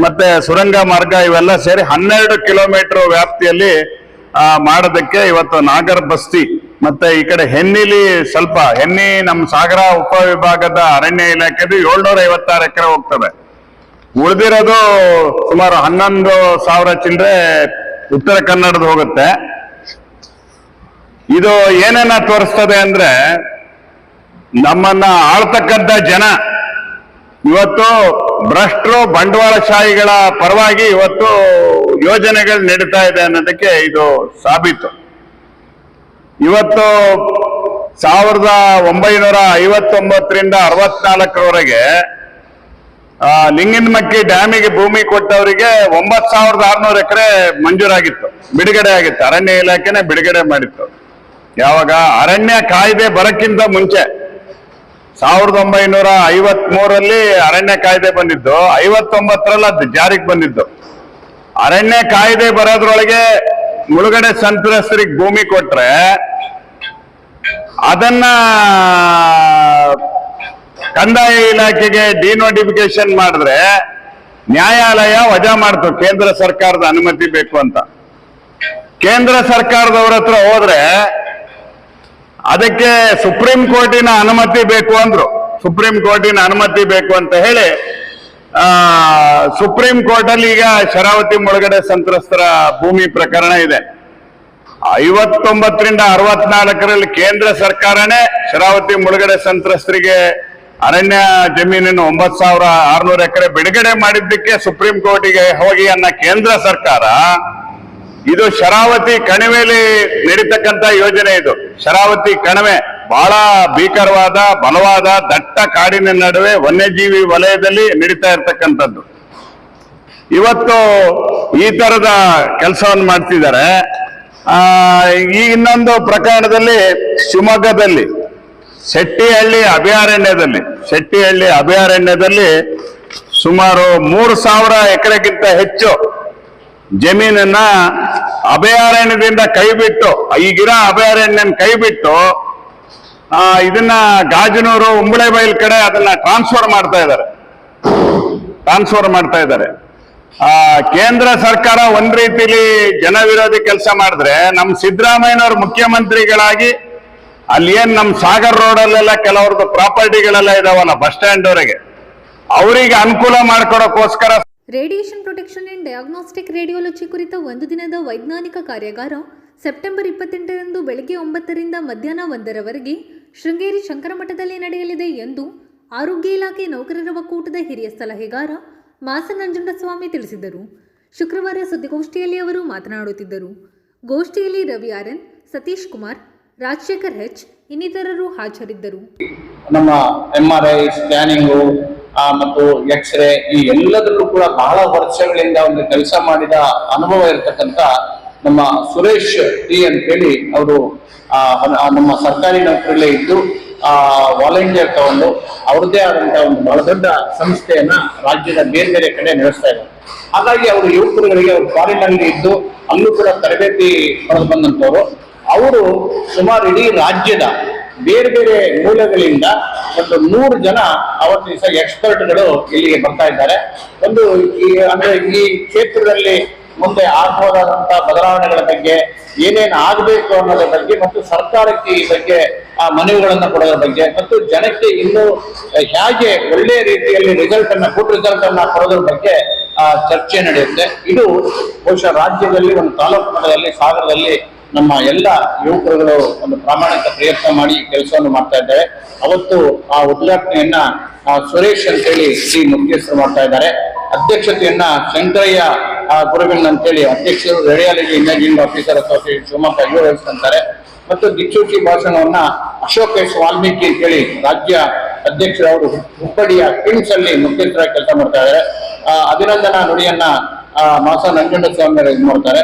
ಮತ್ತೆ ಸುರಂಗ ಮಾರ್ಗ ಇವೆಲ್ಲ ಸೇರಿ 12 ಕಿಲೋಮೀಟರ್ ವ್ಯಾಪ್ತಿಯಲ್ಲಿ ಮಾಡೋದಕ್ಕೆ ಇವತ್ತು ನಾಗರ್ ಬಸ್ತಿ ಮತ್ತೆ ಈ ಕಡೆ ಹೆನ್ನಿ ನಮ್ಮ ಸಾಗರ ಉಪವಿಭಾಗದ ಅರಣ್ಯ ಇಲಾಖೆದು 756 ಎಕರೆ ಹೋಗ್ತದೆ. ಉಳಿದಿರೋದು ಸುಮಾರು 11,000 ಚಿಲ್ಲರೆ ಉತ್ತರ ಕನ್ನಡದ ಹೋಗುತ್ತೆ. ಇದು ಏನೇನ ತೋರಿಸ್ತದೆ ಅಂದ್ರೆ, ನಮ್ಮನ್ನ ಆಳ್ತಕ್ಕಂಥ ಜನ ಇವತ್ತು ಭ್ರಷ್ಟರು, ಬಂಡವಾಳಶಾಹಿಗಳ ಪರವಾಗಿ ಇವತ್ತು ಯೋಜನೆಗಳು ನಡೀತಾ ಇದೆ ಅನ್ನೋದಕ್ಕೆ ಇದು ಸಾಬೀತು. ಇವತ್ತು 1959ರಿಂದ 64ರವರೆಗೆ ಲಿಂಗನಮಕ್ಕಿ ಡ್ಯಾಮಿಗೆ ಭೂಮಿ ಕೊಟ್ಟವರಿಗೆ 9,600 ಎಕರೆ ಮಂಜೂರಾಗಿತ್ತು, ಬಿಡುಗಡೆ ಆಗಿತ್ತು. ಅರಣ್ಯ ಇಲಾಖೆನೆ ಬಿಡುಗಡೆ ಮಾಡಿತ್ತು. ಯಾವಾಗ ಅರಣ್ಯ ಕಾಯ್ದೆ ಬರಕ್ಕಿಂತ ಮುಂಚೆ 1953ರಲ್ಲಿ ಅರಣ್ಯ ಕಾಯ್ದೆ ಬಂದಿದ್ದು, 59ರಲ್ಲಿ ಅದು ಜಾರಿಗೆ ಬಂದಿದ್ದು. ಅರಣ್ಯ ಕಾಯ್ದೆ ಬರೋದ್ರೊಳಗೆ ಮುಳುಗಡೆ ಸಂತ್ರಸ್ತರಿಗೆ ಭೂಮಿ ಕೊಟ್ರೆ ಅದನ್ನ ಕಂದಾಯ ಇಲಾಖೆಗೆ ಡಿನೋಟಿಫಿಕೇಶನ್ ಮಾಡಿದ್ರೆ ನ್ಯಾಯಾಲಯ ವಜಾ ಮಾಡ್ತು, ಕೇಂದ್ರ ಸರ್ಕಾರದ ಅನುಮತಿ ಬೇಕು ಅಂತ. ಕೇಂದ್ರ ಸರ್ಕಾರದವ್ರ ಹತ್ರ ಹೋದ್ರೆ ಅದಕ್ಕೆ ಸುಪ್ರೀಂ ಕೋರ್ಟಿನ ಅನುಮತಿ ಬೇಕು ಅಂದ್ರು. ಸುಪ್ರೀಂ ಕೋರ್ಟಿನ ಅನುಮತಿ ಬೇಕು ಅಂತ ಹೇಳಿ ಸುಪ್ರೀಂ ಕೋರ್ಟ್ ಅಲ್ಲಿ ಈಗ ಶರಾವತಿ ಮುಳುಗಡೆ ಸಂತ್ರಸ್ತರ ಭೂಮಿ ಪ್ರಕರಣ ಇದೆ. 59ರಿಂದ 64ರಲ್ಲಿ ಕೇಂದ್ರ ಸರ್ಕಾರನೇ ಶರಾವತಿ ಮುಳುಗಡೆ ಸಂತ್ರಸ್ತರಿಗೆ ಅರಣ್ಯ ಜಮೀನನ್ನು 9,600 ಎಕರೆ ಬಿಡುಗಡೆ ಮಾಡಿದ್ದಕ್ಕೆ ಸುಪ್ರೀಂ ಕೋರ್ಟಿಗೆ ಹೋಗಿ ಅನ್ನ ಕೇಂದ್ರ ಸರ್ಕಾರ, ಇದು ಶರಾವತಿ ಕಣಿವೆಯಲ್ಲಿ ನಡೀತಕ್ಕಂಥ ಯೋಜನೆ. ಇದು ಶರಾವತಿ ಕಣಿವೆ ಬಹಳ ಭೀಕರವಾದ, ಬಲವಾದ, ದಟ್ಟ ಕಾಡಿನ ನಡುವೆ ವನ್ಯಜೀವಿ ವಲಯದಲ್ಲಿ ನಡೀತಾ ಇರ್ತಕ್ಕಂಥದ್ದು. ಇವತ್ತು ಈ ತರದ ಕೆಲಸವನ್ನು ಮಾಡ್ತಿದ್ದಾರೆ. ಈ ಇನ್ನೊಂದು ಪ್ರಕರಣದಲ್ಲಿ ಶಿವಮೊಗ್ಗದಲ್ಲಿ ಶೆಟ್ಟಿಹಳ್ಳಿ ಅಭಯಾರಣ್ಯದಲ್ಲಿ ಸುಮಾರು 3,000 ಎಕರೆಗಿಂತ ಹೆಚ್ಚು ಜಮೀನನ್ನ ಅಭಯಾರಣ್ಯದಿಂದ ಕೈಬಿಟ್ಟು, ಈಗಿರೋ ಅಭಯಾರಣ್ಯನ ಕೈಬಿಟ್ಟು ಇದನ್ನ ಗಾಜನೂರು, ಉಂಬಳೆಬೈಲ್ ಕಡೆ ಅದನ್ನ ಟ್ರಾನ್ಸ್ಫರ್ ಮಾಡ್ತಾ ಇದ್ದಾರೆ. ಕೇಂದ್ರ ಸರ್ಕಾರ ಒಂದ್ ರೀತಿಲಿ ಜನ ವಿರೋಧಿ ಕೆಲಸ ಮಾಡಿದ್ರೆ, ನಮ್ ಸಿದ್ದರಾಮಯ್ಯನವ್ರ ಮುಖ್ಯಮಂತ್ರಿಗಳಾಗಿ ಅಲ್ಲಿ ಏನ್ ನಮ್ ಸಾಗರ್ ರೋಡಲ್ಲೆಲ್ಲ ಕೆಲವ್ರದ್ದು ಪ್ರಾಪರ್ಟಿಗಳೆಲ್ಲ ಇದಾವಲ್ಲ ಬಸ್ ಸ್ಟ್ಯಾಂಡ್ ವರೆಗೆ, ಅವರಿಗೆ ಅನುಕೂಲ ಮಾಡ್ಕೊಡೋಕ್ಕೋಸ್ಕರ radiation protection and diagnostic radiology ಕುರಿತ ಒಂದು ದಿನದ ವೈಜ್ಞಾನಿಕ ಕಾರ್ಯಾಗಾರ ಸೆಪ್ಟೆಂಬರ್ 28ರಂದು ಬೆಳಗ್ಗೆ 9ರಿಂದ ಮಧ್ಯಾಹ್ನ 1ರವರೆಗೆ ಶೃಂಗೇರಿ ಶಂಕರಮಠದಲ್ಲಿ ನಡೆಯಲಿದೆ ಎಂದು ಆರೋಗ್ಯ ಇಲಾಖೆ ನೌಕರರ ಒಕ್ಕೂಟದ ಹಿರಿಯ ಸಲಹೆಗಾರ ಮಾಸ ನಂಜುಂಡಸ್ವಾಮಿ ತಿಳಿಸಿದರು. ಶುಕ್ರವಾರ ಸುದ್ದಿಗೋಷ್ಠಿಯಲ್ಲಿ ಅವರು ಮಾತನಾಡುತ್ತಿದ್ದರು. ಗೋಷ್ಠಿಯಲ್ಲಿ ರವಿ ಆರ್ಎನ್, ಸತೀಶ್ ಕುಮಾರ್, ರಾಜಶೇಖರ್ ಹೆಚ್ ಇನ್ನಿತರರು ಹಾಜರಿದ್ದರು. ನಮ್ಮ MRI ಸ್ಕ್ಯಾನಿಂಗು ಮತ್ತು ಎಕ್ಸ್ರೇ ಈ ಎಲ್ಲದರಲ್ಲೂ ಕೂಡ ಬಹಳ ವರ್ಷಗಳಿಂದ ಒಂದು ಕೆಲಸ ಮಾಡಿದ ಅನುಭವ ಇರತಕ್ಕಂತ ನಮ್ಮ ಸುರೇಶ್ ಟಿ ಅಂತೇಳಿ ಅವರು ನಮ್ಮ ಸರ್ಕಾರಿ ನೌಕರಲ್ಲೇ ಇದ್ದು ವಾಲಂಟಿಯರ್ ತಗೊಂಡು ಅವ್ರದ್ದೇ ಆದಂತಹ ಒಂದು ಬಹಳ ದೊಡ್ಡ ಸಂಸ್ಥೆಯನ್ನ ರಾಜ್ಯದ ಬೇರೆ ಬೇರೆ ಕಡೆ ನಡೆಸ್ತಾ ಇದ್ದಾರೆ. ಹಾಗಾಗಿ ಅವರು ಯುವಕರುಗಳಿಗೆ ಅವರು ಫಾರಿನ್ನಲ್ಲಿ ಇದ್ದು ಅಲ್ಲೂ ಕೂಡ ತರಬೇತಿ ಪಡೆದು ಬಂದಂತವರು. ಅವರು ಸುಮಾರು ಇಡೀ ರಾಜ್ಯದ ಬೇರೆ ಬೇರೆ ಮೂಲಗಳಿಂದ ಒಂದು 100 ಜನ ಅವತ್ತು ದಿವಸ ಎಕ್ಸ್ಪರ್ಟ್ಗಳು ಇಲ್ಲಿಗೆ ಬರ್ತಾ ಇದ್ದಾರೆ. ಒಂದು ಅಂದ್ರೆ ಈ ಕ್ಷೇತ್ರದಲ್ಲಿ ಮುಂದೆ ಆಗಬಹುದಾದಂತಹ ಬದಲಾವಣೆಗಳ ಬಗ್ಗೆ, ಏನೇನು ಆಗಬೇಕು ಅನ್ನೋದ್ರ ಬಗ್ಗೆ ಮತ್ತು ಸರ್ಕಾರಕ್ಕೆ ಈ ಬಗ್ಗೆ ಮನವಿಗಳನ್ನ ಕೊಡೋದ್ರ ಬಗ್ಗೆ ಮತ್ತು ಜನಕ್ಕೆ ಇನ್ನೂ ಹೇಗೆ ಒಳ್ಳೆಯ ರೀತಿಯಲ್ಲಿ ಗುಡ್ ರಿಸಲ್ಟ್ ಅನ್ನ ಕೊಡೋದ್ರ ಬಗ್ಗೆ ಚರ್ಚೆ ನಡೆಯುತ್ತೆ. ಇದು ಬಹುಶಃ ರಾಜ್ಯದಲ್ಲಿ ಒಂದು ತಾಲೂಕು ಮಟ್ಟದಲ್ಲಿ ಸಾಗರದಲ್ಲಿ ನಮ್ಮ ಎಲ್ಲ ಯುವಕರುಗಳು ಒಂದು ಪ್ರಾಮಾಣಿಕ ಪ್ರಯತ್ನ ಮಾಡಿ ಕೆಲಸವನ್ನು ಮಾಡ್ತಾ ಇದ್ದಾರೆ. ಅವತ್ತು ಆ ಉದ್ಘಾಟನೆಯನ್ನ ಸುರೇಶ್ ಅಂತೇಳಿ ಶ್ರೀ ಮುಖ್ಯಸ್ಥರು ಮಾಡ್ತಾ ಇದ್ದಾರೆ. ಅಧ್ಯಕ್ಷತೆಯನ್ನ ಶಂಕರಯ್ಯ ಗುರುವಿನ್ ಅಂತೇಳಿ ಅಧ್ಯಕ್ಷರು radiology imaging officer association Shivamogga ಇವರು ವಹಿಸ್ತಾರೆ. ಮತ್ತು ದಿಕ್ಸೂಚಿ ಭಾಷಣವನ್ನ ಅಶೋಕ್ ಎಸ್ ವಾಲ್ಮೀಕಿ ಅಂತೇಳಿ ರಾಜ್ಯ ಅಧ್ಯಕ್ಷರು ಅವರು ಹುಬ್ಬಳ್ಳಿಯ ಕಿಮ್ಸ್ ಅಲ್ಲಿ ಮುಖ್ಯಸ್ಥರಾಗಿ ಕೆಲಸ ಮಾಡ್ತಾ ಇದ್ದಾರೆ. ಅಭಿನಂದನಾ ನುಡಿಯನ್ನ ಮಾಸ ನಂಜುಂಡಸ್ವಾಮಿ ಇದು ಮಾಡ್ತಾರೆ.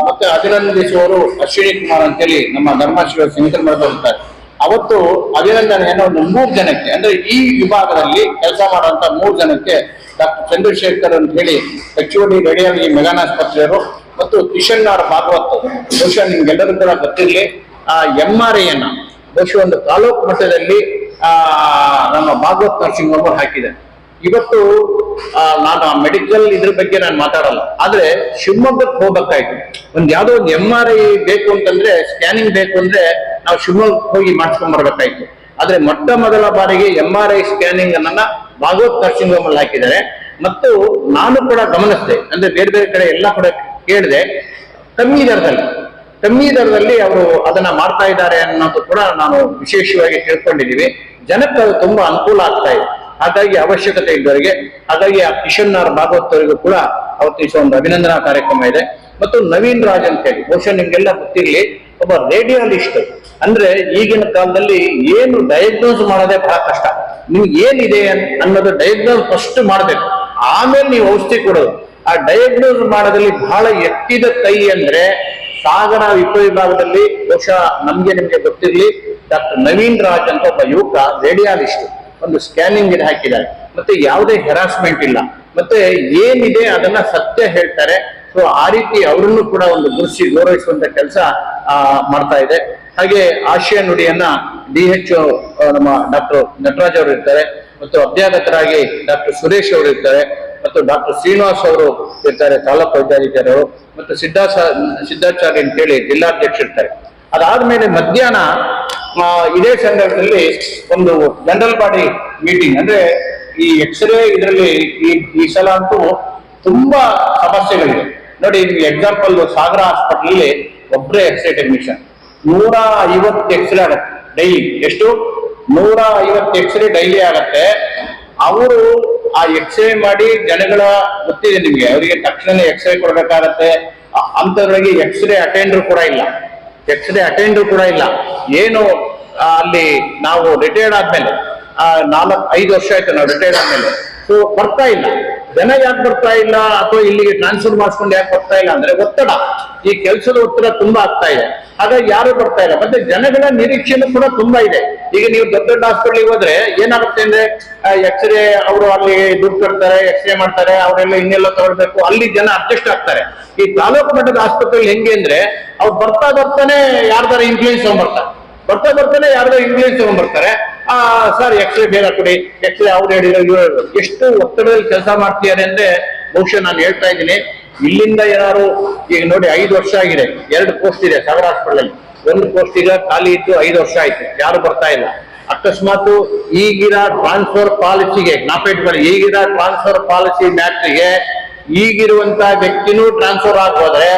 ಮತ್ತೆ ಅಭಿನಂದಿಸುವವರು ಅಶ್ವಿನಿ ಕುಮಾರ್ ಅಂತೇಳಿ ನಮ್ಮ ಧರ್ಮಶಿವ ಶಂಕರ್ ಮಾಡ್ತಾರೆ. ಅವತ್ತು ಅಭಿನಂದನೆಯನ್ನು ಒಂದು 3 ಜನಕ್ಕೆ ಅಂದ್ರೆ ಈ ವಿಭಾಗದಲ್ಲಿ ಕೆಲಸ ಮಾಡುವಂತ 3 ಜನಕ್ಕೆ ಡಾಕ್ಟರ್ ಚಂದ್ರಶೇಖರ್ ಅಂತ ಹೇಳಿ HOD ರೇಡಿಯಾಲಜಿ ಮೆಗಾನ್ ಆಸ್ಪತ್ರೆಯವರು ಮತ್ತು ಕಿಶನ್ ಆರ್ ಭಾಗವತ್, ಬಹುಶಃ ನಿಮ್ಗೆಲ್ಲರೂ ಕೂಡ ಗೊತ್ತಿರಲಿ, MRI ಅನ್ನ ಬಹುಶಃ ಒಂದು ತಾಲೂಕು ಮಟ್ಟದಲ್ಲಿ ನಮ್ಮ ಭಾಗವತ್ ನರ್ಸಿಂಗ್ ಹೋಮ್ ಹಾಕಿದೆ. ಇವತ್ತು ನಾನು ಮೆಡಿಕಲ್ ಇದ್ರ ಬಗ್ಗೆ ನಾನು ಮಾತಾಡಲ್ಲ, ಆದ್ರೆ ಶಿವಮೊಗ್ಗಕ್ಕೆ ಹೋಗ್ಬೇಕಾಯ್ತು. ಯಾವ್ದೋ ಒಂದು MRI ಬೇಕು ಅಂತಂದ್ರೆ, ಸ್ಕ್ಯಾನಿಂಗ್ ಬೇಕು ಅಂದ್ರೆ ನಾವು ಶಿವಮೊಗ್ಗಕ್ಕೆ ಹೋಗಿ ಮಾಡಿಸ್ಕೊಂಡ್ ಬರ್ಬೇಕಾಯ್ತು. ಆದ್ರೆ ಮೊಟ್ಟ ಮೊದಲ ಬಾರಿಗೆ MRI ಸ್ಕ್ಯಾನಿಂಗ್ ಅನ್ನ ಭಾಗವತ್ ನರ್ಸಿಂಗ್ ಹೋಮ್ ಅಲ್ಲಿ ಹಾಕಿದ್ದಾರೆ. ಮತ್ತು ನಾನು ಕೂಡ ಗಮನಿಸಿದೆ, ಅಂದ್ರೆ ಬೇರೆ ಬೇರೆ ಕಡೆ ಎಲ್ಲ ಕೂಡ ಕೇಳಿದೆ, ಕಮ್ಮಿ ದರದಲ್ಲಿ ಅವರು ಅದನ್ನ ಮಾಡ್ತಾ ಇದ್ದಾರೆ ಅನ್ನೋದು ಕೂಡ ನಾನು ವಿಶೇಷವಾಗಿ ತಿಳ್ಕೊಂಡಿದ್ದೀವಿ. ಜನಕ್ಕೆ ಅದು ತುಂಬಾ ಅನುಕೂಲ ಆಗ್ತಾ ಇದೆ. ಹಾಗಾಗಿ ಅವಶ್ಯಕತೆ ಇದ್ದವರಿಗೆ, ಹಾಗಾಗಿ ಆ ಕಿಶನ್ ಆರ್ ಭಾಗವತ್ ಅವರಿಗೂ ಕೂಡ ಅವತ್ತು ಒಂದು ಅಭಿನಂದನಾ ಕಾರ್ಯಕ್ರಮ ಇದೆ. ಮತ್ತು ನವೀನ್ ರಾಜ್ ಅಂತ ಹೇಳಿ, ಬಹುಶಃ ನಿಮ್ಗೆಲ್ಲ ಗೊತ್ತಿರ್ಲಿ, ಒಬ್ಬ ರೇಡಿಯಾಲಿಸ್ಟ್. ಅಂದ್ರೆ ಈಗಿನ ಕಾಲದಲ್ಲಿ ಏನು ಡಯಾಗ್ನೋಸ್ ಮಾಡೋದೇ ಬಹಳ ಕಷ್ಟ. ನಿಮ್ಗೆ ಏನಿದೆ ಅನ್ನೋದು ಡಯಾಗ್ನೋಸ್ ಫಸ್ಟ್ ಮಾಡ್ಬೇಕು, ಆಮೇಲೆ ನೀವು ಔಷಧಿ ಕೊಡೋದು. ಆ ಡಯಾಗ್ನೋಸ್ ಮಾಡೋದ್ರಲ್ಲಿ ಬಹಳ ಎತ್ತಿದ ಕೈ ಅಂದ್ರೆ ಸಾಗರ ವಿಭಾಗದಲ್ಲಿ ಬಹುಶಃ ನಿಮ್ಗೆ ಗೊತ್ತಿರ್ಲಿ, ಡಾಕ್ಟರ್ ನವೀನ್ ರಾಜ್ ಅಂತ ಒಬ್ಬ ಯುವಕ ರೇಡಿಯಾಲಿಸ್ಟ್ ಒಂದು ಸ್ಕ್ಯಾನಿಂಗ್ ಇದು ಹಾಕಿದ್ದಾರೆ. ಮತ್ತೆ ಯಾವುದೇ ಹೆರಾಸ್ಮೆಂಟ್ ಇಲ್ಲ, ಮತ್ತೆ ಏನಿದೆ ಅದನ್ನ ಸತ್ಯ ಹೇಳ್ತಾರೆ. ಸೊ ಆ ರೀತಿ ಅವರನ್ನು ಕೂಡ ಒಂದು ಗುರುಸಿ ಗೌರವಿಸುವಂತ ಕೆಲಸ ಮಾಡ್ತಾ ಇದೆ. ಹಾಗೆ ಆಶಯ ನುಡಿಯನ್ನ DH ನಮ್ಮ ಡಾಕ್ಟರ್ ನಟರಾಜ್ ಅವರು ಇರ್ತಾರೆ, ಮತ್ತು ಅಭ್ಯಾಗತರಾಗಿ ಡಾಕ್ಟರ್ ಸುರೇಶ್ ಅವರು ಇರ್ತಾರೆ, ಮತ್ತು ಡಾಕ್ಟರ್ ಶ್ರೀನಿವಾಸ್ ಅವರು ಇರ್ತಾರೆ ತಾಲೂಕು ವೈದ್ಯಾಧಿಕಾರಿ ಅವರು, ಮತ್ತು ಸಿದ್ಧಾಚಾರ್ಯ ಅಂತೇಳಿ ಜಿಲ್ಲಾಧ್ಯಕ್ಷ ಇರ್ತಾರೆ. ಅದಾದ್ಮೇಲೆ ಮಧ್ಯಾಹ್ನ ಇದೇ ಸಂದರ್ಭದಲ್ಲಿ ಒಂದು ಜನರಲ್ ಬಾಡಿ ಮೀಟಿಂಗ್, ಅಂದ್ರೆ ಈ ಎಕ್ಸ್ರೇ ಇದರಲ್ಲಿ ಈ ಸಲ ಅಂತೂ ತುಂಬಾ ಸಮಸ್ಯೆಗಳಿವೆ ನೋಡಿ. ನಿಮ್ಗೆ ಎಕ್ಸಾಂಪಲ್ ಸಾಗರ ಹಾಸ್ಪಿಟಲ್ ಒಬ್ಬರೇ ಎಕ್ಸ್ರೇ ಟೆಕ್ನಿಷಿಯನ್ 150 ಎಕ್ಸ್ರೇ ಆಗತ್ತೆ ಡೈಲಿ. ಎಷ್ಟು? 150 ಎಕ್ಸ್ರೇ ಡೈಲಿ ಆಗತ್ತೆ. ಅವರು ಆ ಎಕ್ಸ್ರೇ ಮಾಡಿ ಜನಗಳ ಗೊತ್ತಿದೆ ನಿಮ್ಗೆ, ಅವರಿಗೆ ತಕ್ಷಣ ಎಕ್ಸ್ರೇ ಕೊಡ್ಬೇಕಾಗತ್ತೆ. ಅಂತದ್ರಿಗೆ ಎಕ್ಸ್ರೇ ಅಟೆಂಡರ್ ಕೂಡ ಇಲ್ಲ. ಏನು ಅಲ್ಲಿ ನಾವು ರಿಟೈರ್ಡ್ ಆದ್ಮೇಲೆ 4-5 ವರ್ಷ ಆಯ್ತು ನಾವು ರಿಟೈರ್ಡ್ ಆದ್ಮೇಲೆ. ಸೊ ಬರ್ತಾ ಇಲ್ಲ ಜನ. ಯಾಕೆ ಬರ್ತಾ ಇಲ್ಲ ಅಥವಾ ಇಲ್ಲಿಗೆ ಟ್ರಾನ್ಸ್ಫರ್ ಮಾಡಿಸ್ಕೊಂಡು ಯಾಕೆ ಬರ್ತಾ ಇಲ್ಲ ಅಂದ್ರೆ ಒತ್ತಡ, ಈ ಕೆಲಸದ ಒತ್ತಡ ತುಂಬಾ ಆಗ್ತಾ ಇದೆ. ಹಾಗಾಗಿ ಯಾರು ಬರ್ತಾ ಇಲ್ಲ. ಮತ್ತೆ ಜನಗಳ ನಿರೀಕ್ಷೆನೂ ಕೂಡ ತುಂಬಾ ಇದೆ. ಈಗ ನೀವು ದೊಡ್ಡ ದೊಡ್ಡ ಹಾಸ್ಪಿಟಲ್ ಹೋದ್ರೆ ಏನಾಗುತ್ತೆ ಅಂದ್ರೆ ಎಕ್ಸ್ರೇ ಅವರು ಅಲ್ಲಿ ದುಡ್ಡು ಕಟ್ತಾರೆ, ಎಕ್ಸ್ರೇ ಮಾಡ್ತಾರೆ, ಅವರೆಲ್ಲ ಇನ್ನೆಲ್ಲ ತಗೊಳ್ಬೇಕು, ಅಲ್ಲಿ ಜನ ಅಡ್ಜಸ್ಟ್ ಆಗ್ತಾರೆ. ಈ ತಾಲೂಕು ಮಟ್ಟದ ಆಸ್ಪತ್ರೆ ಹೆಂಗೆ ಅಂದ್ರೆ ಅವ್ರು ಬರ್ತಾನೆ ಯಾರ್ದಾರ ಇನ್ಫ್ಲೂಯೆನ್ಸ್ ತಗೊಂಡ್ಬರ್ತಾರೆ. ಸರ್ ಎಕ್ಸ್ರೇ ಬೇಗ ಕೊಡಿ, ಎಕ್ಸ್ರೇ ಅವ್ರು ಹೇಳಿದ್ರು. ಎಷ್ಟು ಒತ್ತಡದಲ್ಲಿ ಕೆಲಸ ಮಾಡ್ತಿದ್ದಾರೆ ಅಂದ್ರೆ ಬಹುಶಃ ನಾನು ಹೇಳ್ತಾ ಇದ್ದೀನಿ, ಇಲ್ಲಿಂದ ಏನಾದ್ರು ಈಗ ನೋಡಿ 5 ವರ್ಷ ಆಗಿದೆ, 2 ಪೋಸ್ಟ್ ಇದೆ ಸಾಗರ ಹಾಸ್ಪಿಟಲ್ ಅಲ್ಲಿ. 1 ಪೋಸ್ಟ್ ಈಗ ಖಾಲಿ ಇತ್ತು, 5 ವರ್ಷ ಆಯ್ತು, ಯಾರು ಬರ್ತಾ ಇಲ್ಲ. ಅಕಸ್ಮಾತ್ ಈಗಿನ ಟ್ರಾನ್ಸ್ಫರ್ ಪಾಲಿಸಿಗೆ ಜ್ಞಾಪಕ, ಈಗಿನ ಟ್ರಾನ್ಸ್ಫರ್ ಪಾಲಿಸಿ ಮ್ಯಾಟ್ರಿಗೆ ಈಗಿರುವಂತ ವ್ಯಕ್ತಿನೂ ಟ್ರಾನ್ಸ್ಫರ್ ಆಗೋದ್ರೆ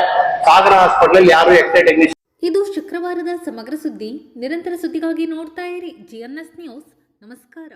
ಸಾಗರ ಹಾಸ್ಪಿಟಲ್ ಯಾರು ಎಕ್ಸ್ರೇ ಟೆಕ್ನಿಷಿಯನ್. ಇದು ಶುಕ್ರವಾರದ ಸಮಗ್ರ ಸುದ್ದಿ. ನಿರಂತರ ಸುದ್ದಿಗಾಗಿ ನೋಡ್ತಾ ಇರಿ GNS ನ್ಯೂಸ್. ನಮಸ್ಕಾರ.